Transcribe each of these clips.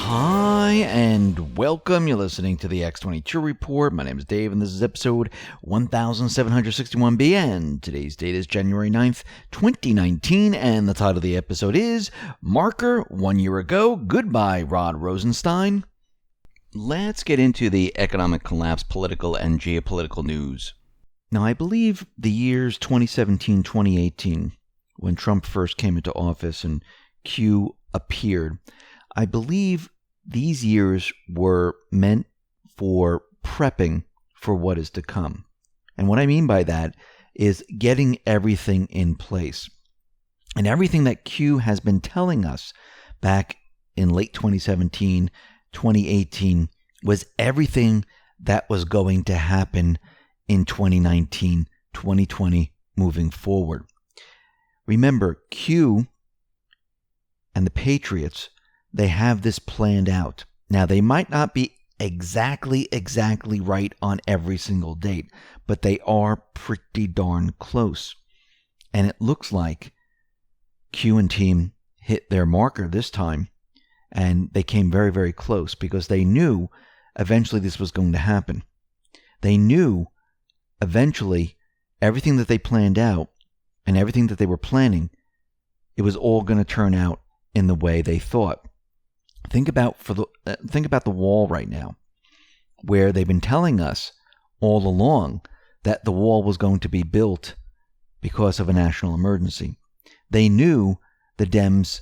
Hi, and welcome. You're listening to the X22 Report. My name is Dave, and this is episode 1761B, and today's date is January 9th, 2019, and the title of the episode is Marker 1 Year Ago. Goodbye, Rod Rosenstein. Let's get into the economic collapse, political, and geopolitical news. Now, I believe the years 2017, 2018, when Trump first came into office and Q appeared, I believe these years were meant for prepping for what is to come. And what I mean by that is getting everything in place. And everything that Q has been telling us back in late 2017, 2018 was everything that was going to happen in 2019, 2020 moving forward. Remember, Q and the Patriots, they have this planned out. Now, they might not be exactly right on every single date, but they are pretty darn close. And it looks like Q and team hit their marker this time, and they came very, very close because they knew eventually this was going to happen. They knew eventually everything that they planned out and everything that they were planning, it was all going to turn out in the way they thought. Think about the wall right now, where they've been telling us all along that the wall was going to be built because of a national emergency. They knew the Dems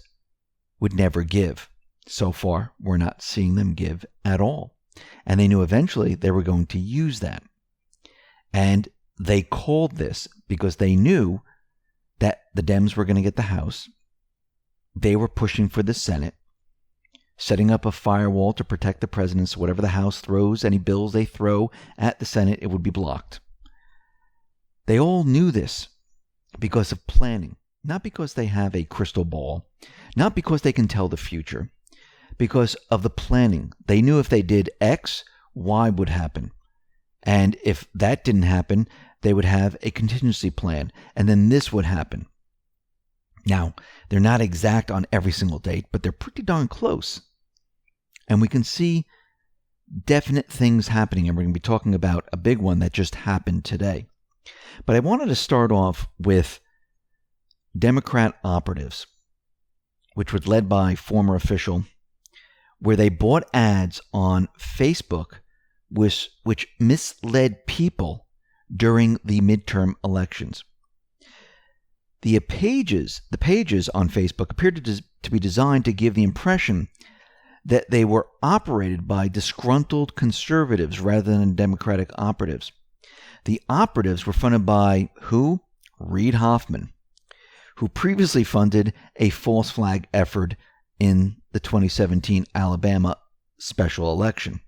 would never give. So far, we're not seeing them give at all. And they knew eventually they were going to use that. And they called this because they knew that the Dems were going to get the House. They were pushing for the Senate, setting up a firewall to protect the president, so whatever the House throws, any bills they throw at the Senate, it would be blocked. They all knew this because of planning, not because they have a crystal ball, not because they can tell the future, because of the planning. They knew if they did X, Y would happen. And if that didn't happen, they would have a contingency plan, and then this would happen. Now, they're not exact on every single date, but they're pretty darn close. And we can see definite things happening, and we're going to be talking about a big one that just happened today. But I wanted to start off with Democrat operatives, which was led by former official, where they bought ads on Facebook which misled people during the midterm elections. The pages on Facebook appeared to be designed to give the impression that they were operated by disgruntled conservatives rather than Democratic operatives. The operatives were funded by who? Reid Hoffman, who previously funded a false flag effort in the 2017 Alabama special election.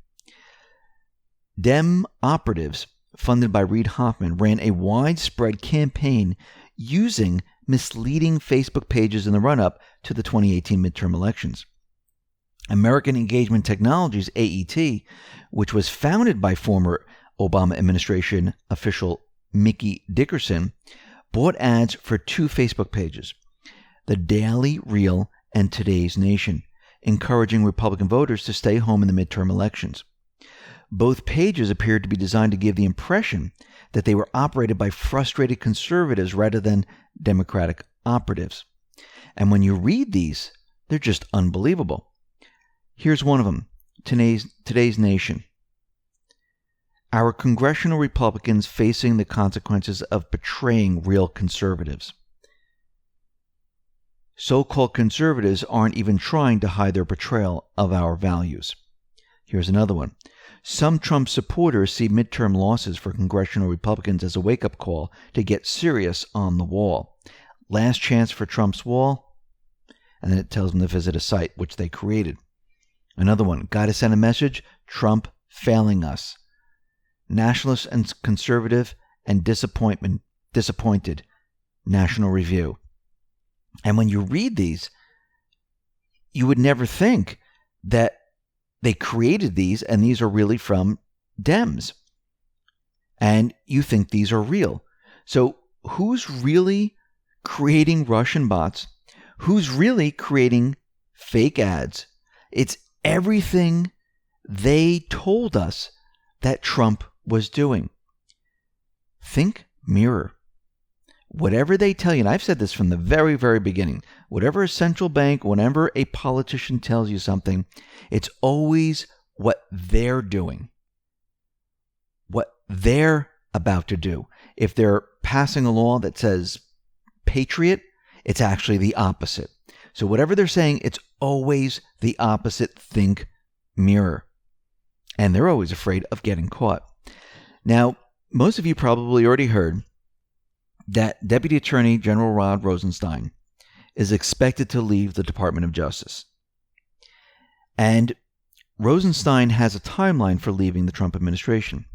Dem operatives funded by Reid Hoffman ran a widespread campaign using misleading Facebook pages in the run-up to the 2018 midterm elections. American Engagement Technologies, AET, which was founded by former Obama administration official Mickey Dickerson, bought ads for two Facebook pages, The Daily Reel and Today's Nation, encouraging Republican voters to stay home in the midterm elections. Both pages appeared to be designed to give the impression that they were operated by frustrated conservatives rather than Democratic operatives. And when you read these, they're just unbelievable. Here's one of them, Today's Nation. Our congressional Republicans facing the consequences of betraying real conservatives. So-called conservatives aren't even trying to hide their betrayal of our values. Here's another one. Some Trump supporters see midterm losses for congressional Republicans as a wake-up call to get serious on the wall. Last chance for Trump's wall, and then it tells them to visit a site which they created. Another one, got to send a message, Trump failing us. Nationalist and conservative and disappointed. National Review. And when you read these, you would never think that they created these and these are really from Dems. And you think these are real. So who's really creating Russian bots? Who's really creating fake ads? It's everything they told us that Trump was doing. Think mirror. Whatever they tell you, and I've said this from the very, very beginning, whatever a central bank, whenever a politician tells you something, it's always what they're doing, what they're about to do. If they're passing a law that says patriot, it's actually the opposite. So whatever they're saying, it's always the opposite. Think mirror. And they're always afraid of getting caught. Now, most of you probably already heard that Deputy Attorney General Rod Rosenstein is expected to leave the Department of Justice. And Rosenstein has a timeline for leaving the Trump administration.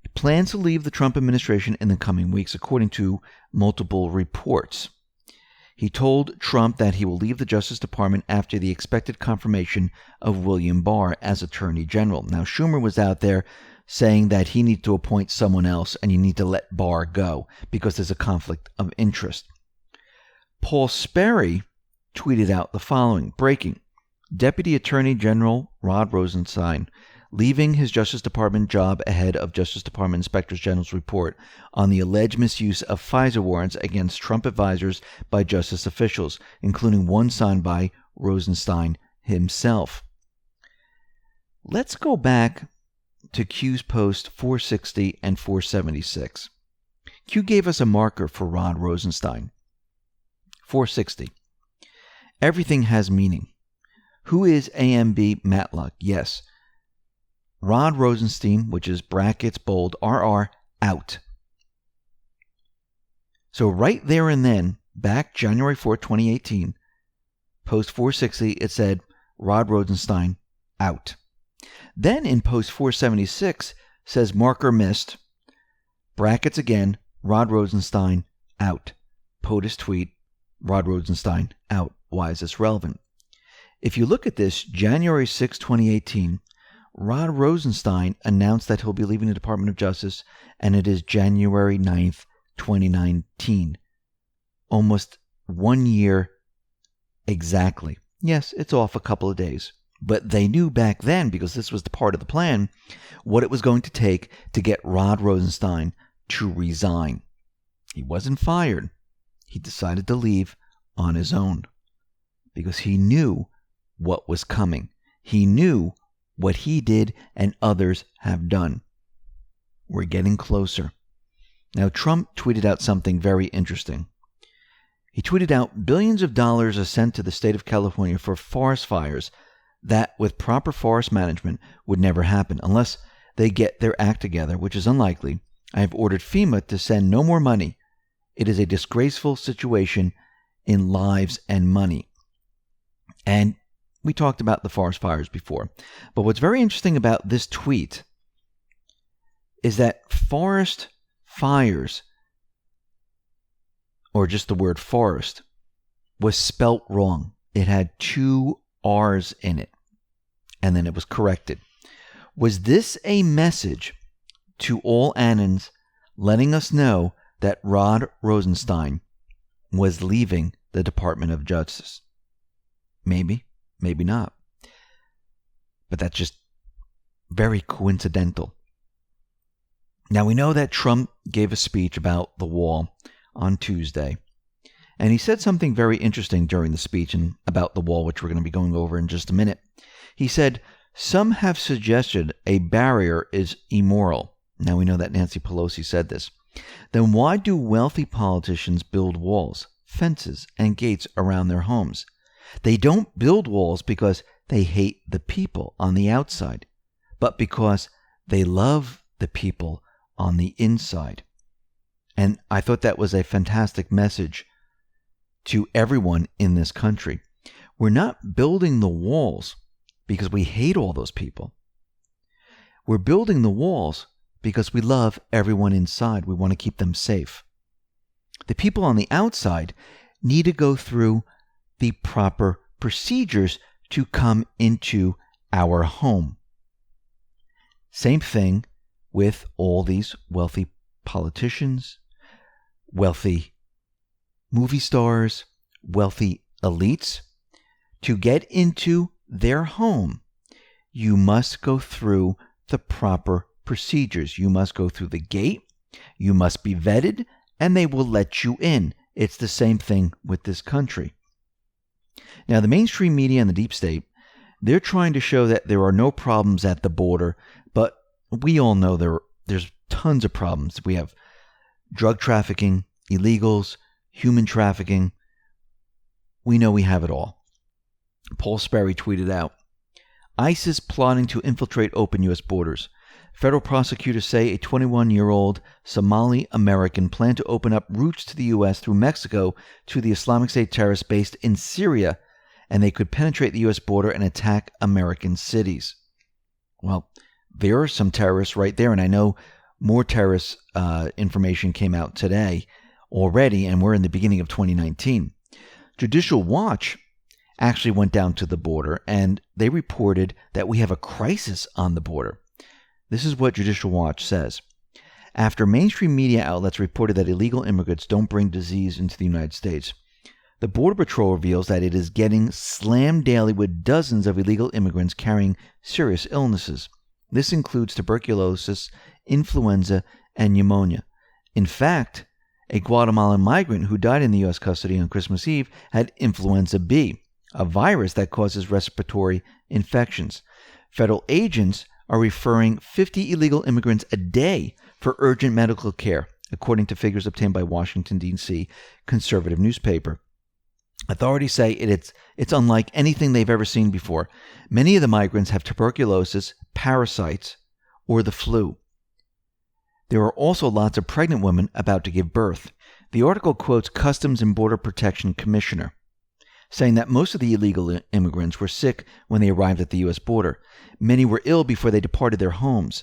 He plans to leave the Trump administration in the coming weeks, according to multiple reports. He told Trump that he will leave the Justice Department after the expected confirmation of William Barr as Attorney General. Now, Schumer was out there saying that he needs to appoint someone else and you need to let Barr go because there's a conflict of interest. Paul Sperry tweeted out the following: breaking, Deputy Attorney General Rod Rosenstein leaving his Justice Department job ahead of Justice Department Inspector General's report on the alleged misuse of FISA warrants against Trump advisors by justice officials, including one signed by Rosenstein himself. Let's go back to Q's post 460 and 476. Q gave us a marker for Rod Rosenstein. 460. Everything has meaning. Who is AMB Matlock? Yes. Rod Rosenstein, which is brackets, bold, RR, out. So right there and then, back January 4, 2018, post 460, it said Rod Rosenstein out. Then in post 476 says marker missed, brackets again, Rod Rosenstein out. POTUS tweet, Rod Rosenstein out. Why is this relevant? If you look at this, January 6, 2018, Rod Rosenstein announced that he'll be leaving the Department of Justice, and it is January 9th, 2019. Almost 1 year exactly. Yes, it's off a couple of days. But they knew back then, because this was the part of the plan, what it was going to take to get Rod Rosenstein to resign. He wasn't fired. He decided to leave on his own because he knew what was coming. He knew what he did and others have done. We're getting closer. Now, Trump tweeted out something very interesting. He tweeted out billions of dollars are sent to the state of California for forest fires that with proper forest management would never happen unless they get their act together, which is unlikely. I have ordered FEMA to send no more money. It is a disgraceful situation in lives and money. And we talked about the forest fires before. But what's very interesting about this tweet is that forest fires, or just the word forest, was spelt wrong. It had 2 R's in it, and then it was corrected. Was this a message to all Annans letting us know that Rod Rosenstein was leaving the Department of Justice? Maybe, maybe not. But that's just very coincidental. Now, we know that Trump gave a speech about the wall on Tuesday. And he said something very interesting during the speech and about the wall, which we're going to be going over in just a minute. He said, some have suggested a barrier is immoral. Now we know that Nancy Pelosi said this. Then why do wealthy politicians build walls, fences, and gates around their homes? They don't build walls because they hate the people on the outside, but because they love the people on the inside. And I thought that was a fantastic message to everyone in this country. We're not building the walls because we hate all those people. We're building the walls because we love everyone inside. We want to keep them safe. The people on the outside need to go through the proper procedures to come into our home. Same thing with all these wealthy politicians, wealthy movie stars, wealthy elites. To get into their home, you must go through the proper procedures. You must go through the gate, you must be vetted, and they will let you in. It's the same thing with this country. Now, the mainstream media and the deep state, they're trying to show that there are no problems at the border, but we all know there's tons of problems. We have drug trafficking, illegals, human trafficking. We know we have it all. Paul Sperry tweeted out, ISIS plotting to infiltrate open U.S. borders. Federal prosecutors say a 21-year-old Somali American planned to open up routes to the U.S. through Mexico to the Islamic State terrorists based in Syria, and they could penetrate the U.S. border and attack American cities. Well, there are some terrorists right there, and I know more terrorist information came out today already, and we're in the beginning of 2019. Judicial Watch actually went down to the border, and they reported that we have a crisis on the border. This is what Judicial Watch says. After mainstream media outlets reported that illegal immigrants don't bring disease into the United States, the Border Patrol reveals that it is getting slammed daily with dozens of illegal immigrants carrying serious illnesses. This includes tuberculosis, influenza, and pneumonia. In fact, a Guatemalan migrant who died in the U.S. custody on Christmas Eve had influenza B, a virus that causes respiratory infections. Federal agents are referring 50 illegal immigrants a day for urgent medical care, according to figures obtained by Washington, D.C. conservative newspaper. Authorities say it's unlike anything they've ever seen before. Many of the migrants have tuberculosis, parasites, or the flu. There are also lots of pregnant women about to give birth. The article quotes Customs and Border Protection Commissioner, saying that most of the illegal immigrants were sick when they arrived at the U.S. border. Many were ill before they departed their homes.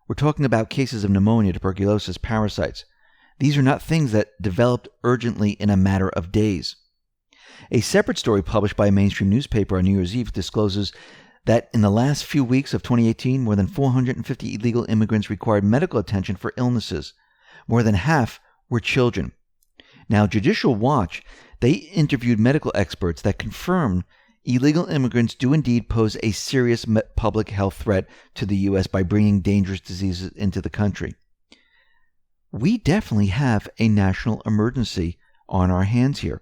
We're talking about cases of pneumonia, tuberculosis, parasites. These are not things that developed urgently in a matter of days. A separate story published by a mainstream newspaper on New Year's Eve discloses that in the last few weeks of 2018, more than 450 illegal immigrants required medical attention for illnesses. More than half were children. Now, Judicial Watch, they interviewed medical experts that confirmed illegal immigrants do indeed pose a serious public health threat to the U.S. by bringing dangerous diseases into the country. We definitely have a national emergency on our hands here.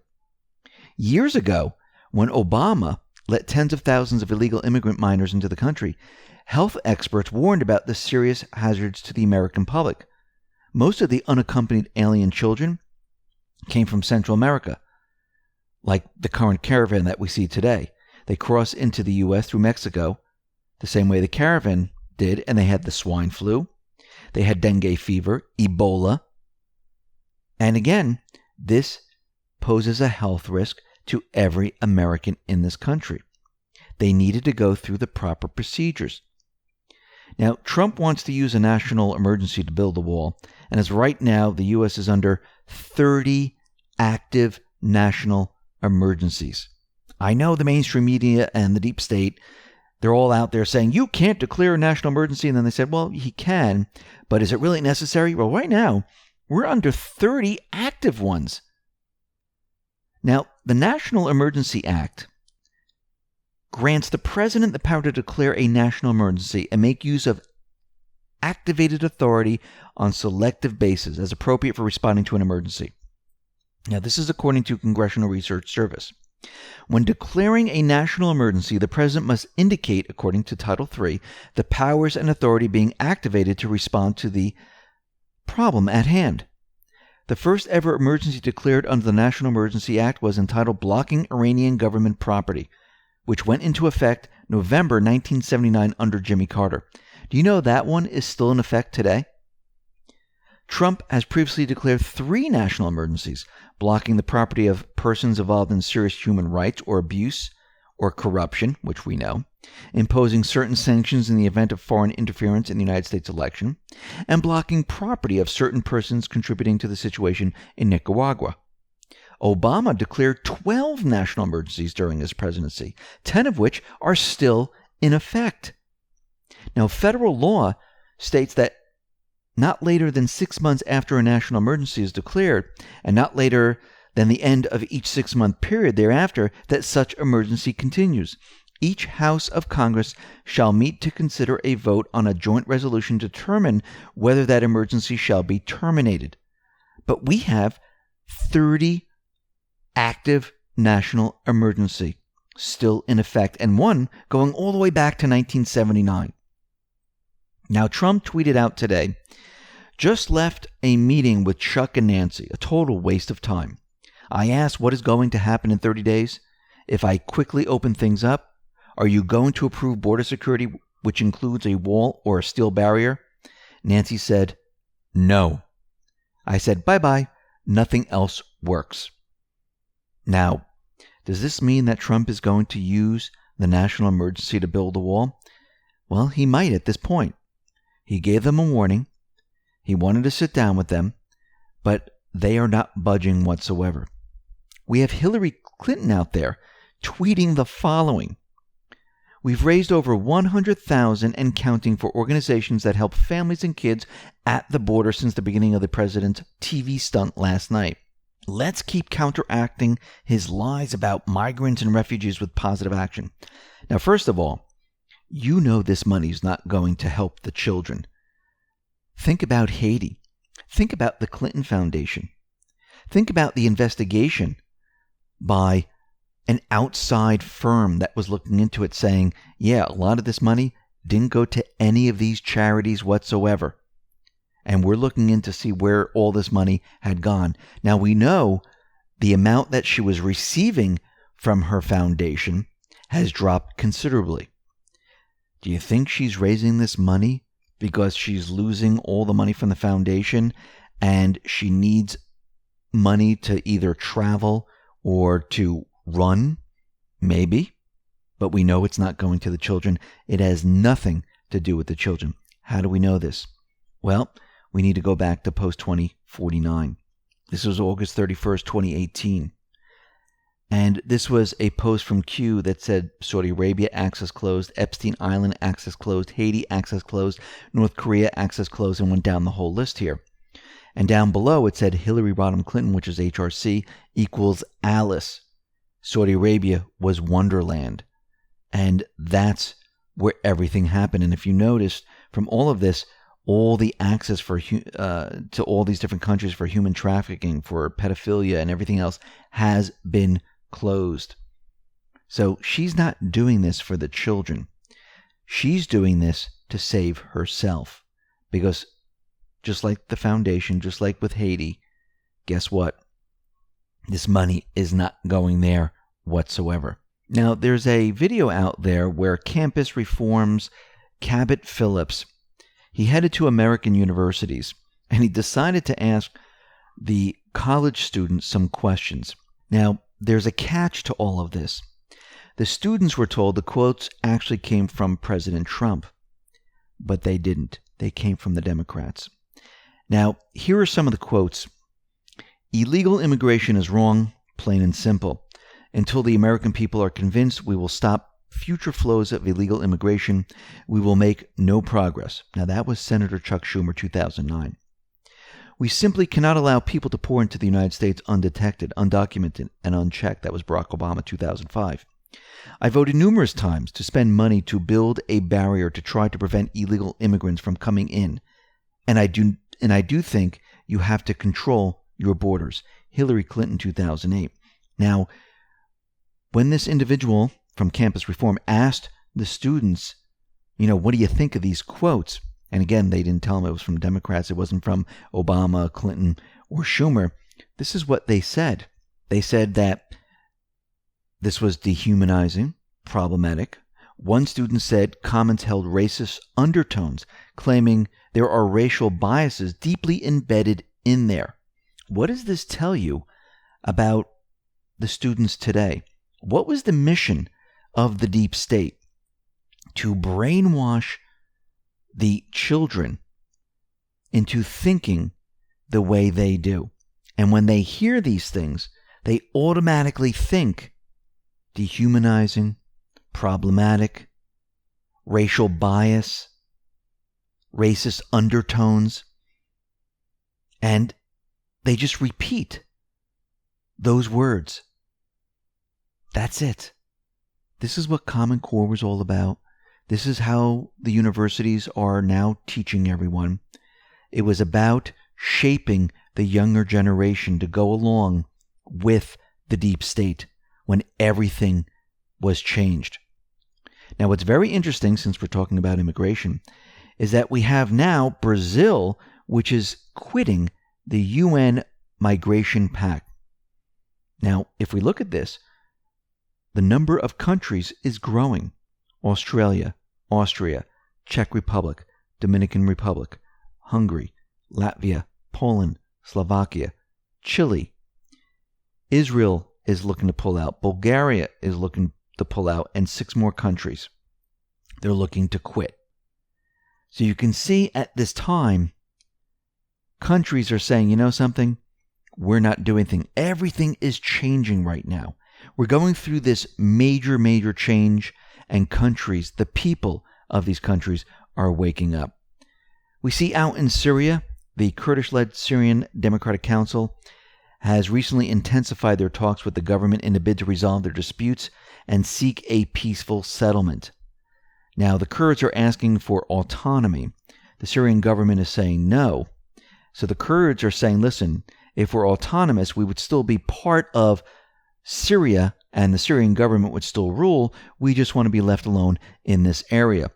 Years ago, when Obama let tens of thousands of illegal immigrant minors into the country, health experts warned about the serious hazards to the American public. Most of the unaccompanied alien children came from Central America, like the current caravan that we see today. They cross into the U.S. through Mexico the same way the caravan did, and they had the swine flu, they had dengue fever, Ebola. And again, this poses a health risk to every American in this country. They needed to go through the proper procedures. Now, Trump wants to use a national emergency to build the wall, and as right now, the U.S. is under 30 active national emergencies. I know the mainstream media and the deep state, they're all out there saying, you can't declare a national emergency. And then they said, well, he can, but is it really necessary? Well, right now, we're under 30 active ones. Now, the National Emergency Act grants the president the power to declare a national emergency and make use of activated authority on selective basis as appropriate for responding to an emergency. Now, this is according to Congressional Research Service. When declaring a national emergency, the president must indicate, according to Title III, the powers and authority being activated to respond to the problem at hand. The first ever emergency declared under the National Emergency Act was entitled Blocking Iranian Government Property, which went into effect November 1979 under Jimmy Carter. Do you know that one is still in effect today? Trump has previously declared 3 national emergencies, blocking the property of persons involved in serious human rights or abuse or corruption, which we know, imposing certain sanctions in the event of foreign interference in the United States election, and blocking property of certain persons contributing to the situation in Nicaragua. Obama declared 12 national emergencies during his presidency, 10 of which are still in effect. Now, federal law states that not later than 6 months after a national emergency is declared, and not later than the end of each 6-month period thereafter, that such emergency continues. each House of Congress shall meet to consider a vote on a joint resolution to determine whether that emergency shall be terminated. But we have 30 active national emergency still in effect, and one going all the way back to 1979. Now, Trump tweeted out today, just left a meeting with Chuck and Nancy, a total waste of time. I asked what is going to happen in 30 days. If I quickly open things up, are you going to approve border security, which includes a wall or a steel barrier? Nancy said, no. I said, bye-bye. Nothing else works. Now, does this mean that Trump is going to use the national emergency to build a wall? Well, he might at this point. He gave them a warning. He wanted to sit down with them, but they are not budging whatsoever. We have Hillary Clinton out there tweeting the following. We've raised over $100,000 and counting for organizations that help families and kids at the border since the beginning of the president's TV stunt last night. Let's keep counteracting his lies about migrants and refugees with positive action. Now, first of all, you know this money is not going to help the children. Think about Haiti. Think about the Clinton Foundation. Think about the investigation by an outside firm that was looking into it saying, yeah, a lot of this money didn't go to any of these charities whatsoever. And we're looking in to see where all this money had gone. Now, we know the amount that she was receiving from her foundation has dropped considerably. Do you think she's raising this money because she's losing all the money from the foundation and she needs money to either travel or to run? Maybe. But we know it's not going to the children. It has nothing to do with the children. How do we know this? Well, we need to go back to post 2049. This was August 31st, 2018. And this was a post from Q that said Saudi Arabia access closed, Epstein Island access closed, Haiti access closed, North Korea access closed, and went down the whole list here. And down below it said Hillary Rodham Clinton, which is HRC, equals Alice. Saudi Arabia was Wonderland. And that's where everything happened. And if you noticed from all of this, all the access for to all these different countries for human trafficking, for pedophilia and everything else has been closed. So she's not doing this for the children. She's doing this to save herself. Because just like the foundation, just like with Haiti, guess what? This money is not going there whatsoever. Now, there's a video out there where Campus Reform's Cabot Phillips, he headed to American universities and he decided to ask the college students some questions. Now, there's a catch to all of this. The students were told the quotes actually came from President Trump, but they didn't. They came from the Democrats. Now, here are some of the quotes. Illegal immigration is wrong, plain and simple. Until the American people are convinced we will stop future flows of illegal immigration, we will make no progress. Now, that was Senator Chuck Schumer, 2009. We simply cannot allow people to pour into the United States undetected, undocumented, and unchecked. That was Barack Obama, 2005. I voted numerous times to spend money to build a barrier to try to prevent illegal immigrants from coming in. And I do think you have to control your borders. Hillary Clinton, 2008. Now, when this individual from Campus Reform asked the students, what do you think of these quotes? And again, they didn't tell him it was from Democrats. It wasn't from Obama, Clinton, or Schumer. This is what they said. They said that this was dehumanizing, problematic. One student said comments held racist undertones, claiming there are racial biases deeply embedded in there. What does this tell you about the students today? What was the mission of the deep state? To brainwash the children into thinking the way they do. And when they hear these things, they automatically think dehumanizing, problematic, racial bias, racist undertones, and they just repeat those words. That's it. This is what Common Core was all about. This is how the universities are now teaching everyone. It was about shaping the younger generation to go along with the deep state when everything was changed. Now, what's very interesting, since we're talking about immigration, is that we have now Brazil, which is quitting the UN Migration Pact. Now, if we look at this, the number of countries is growing. Australia, Austria, Czech Republic, Dominican Republic, Hungary, Latvia, Poland, Slovakia, Chile. Israel is looking to pull out. Bulgaria is looking to pull out, and 6 more countries. They're looking to quit. So you can see at this time, countries are saying, you know something? We're not doing anything. Everything is changing right now. We're going through this major, major change, and countries, the people of these countries, are waking up. We see out in Syria, the Kurdish-led Syrian Democratic Council has recently intensified their talks with the government in a bid to resolve their disputes and seek a peaceful settlement. Now, the Kurds are asking for autonomy. The Syrian government is saying no. So the Kurds are saying, listen, if we're autonomous, we would still be part of Syria and the Syrian government would still rule. We just want to be left alone in this area.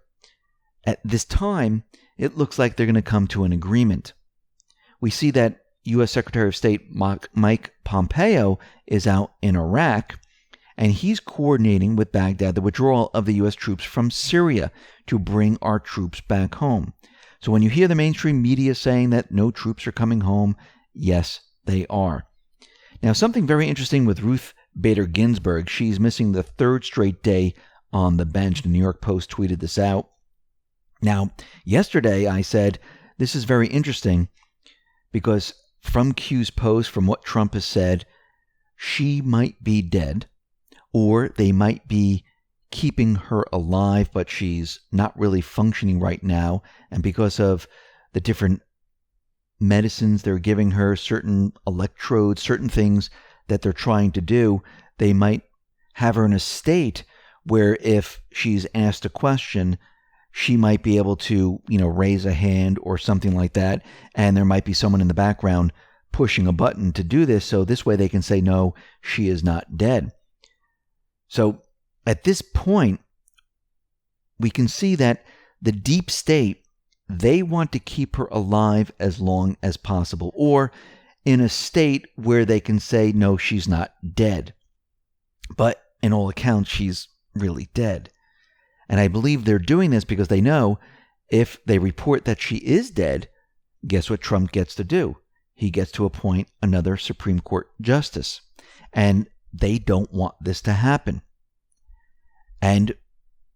At this time, it looks like they're going to come to an agreement. We see that U.S. Secretary of State Mike Pompeo is out in Iraq, and he's coordinating with Baghdad the withdrawal of the U.S. troops from Syria to bring our troops back home. So when you hear the mainstream media saying that no troops are coming home, yes, they are. Now, something very interesting with Ruth Bader Ginsburg. She's missing the 3rd straight day on the bench. The New York Post tweeted this out. Now, yesterday I said, this is very interesting because from Q's post, from what Trump has said, she might be dead, or they might be keeping her alive, but she's not really functioning right now. And because of the different medicines they're giving her, certain electrodes, certain things that they're trying to do, they might have her in a state where if she's asked a question, she might be able to, raise a hand or something like that. And there might be someone in the background pushing a button to do this. So this way they can say, no, she is not dead. So at this point, we can see that the deep state, they want to keep her alive as long as possible, or in a state where they can say, no, she's not dead. But in all accounts, she's really dead. And I believe they're doing this because they know if they report that she is dead, guess what Trump gets to do? He gets to appoint another Supreme Court justice. And they don't want this to happen. And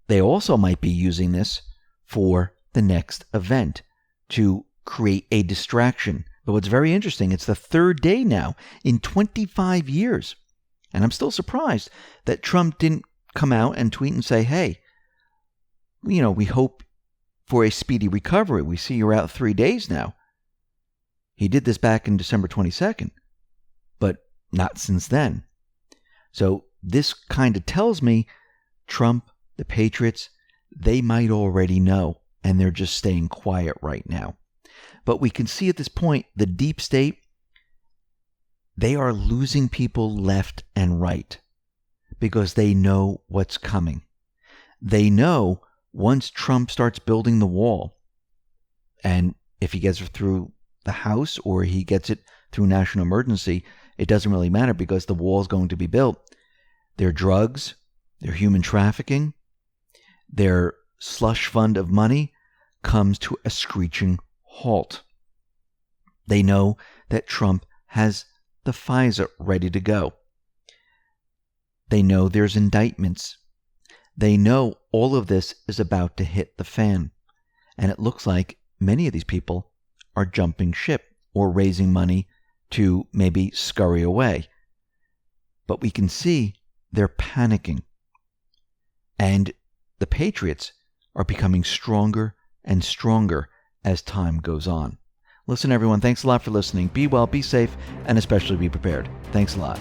they also might be using this for the next event to create a distraction. But what's very interesting, it's the 3rd day now in 25 years. And I'm still surprised that Trump didn't come out and tweet and say, hey, we hope for a speedy recovery. We see you're out 3 days now. He did this back in December 22nd, but not since then. So this kind of tells me Trump, the Patriots, they might already know, and they're just staying quiet right now. But we can see at this point, the deep state, they are losing people left and right because they know what's coming. They know once Trump starts building the wall, and if he gets it through the House or he gets it through national emergency, it doesn't really matter because the wall is going to be built. Their drugs, their human trafficking, their slush fund of money comes to a screeching halt. They know that Trump has the FISA ready to go. They know there's indictments. They know all of this is about to hit the fan. And it looks like many of these people are jumping ship or raising money to maybe scurry away. But we can see they're panicking. And the Patriots are becoming stronger and stronger as time goes on. Listen, everyone, thanks a lot for listening. Be well, be safe, and especially be prepared. Thanks a lot.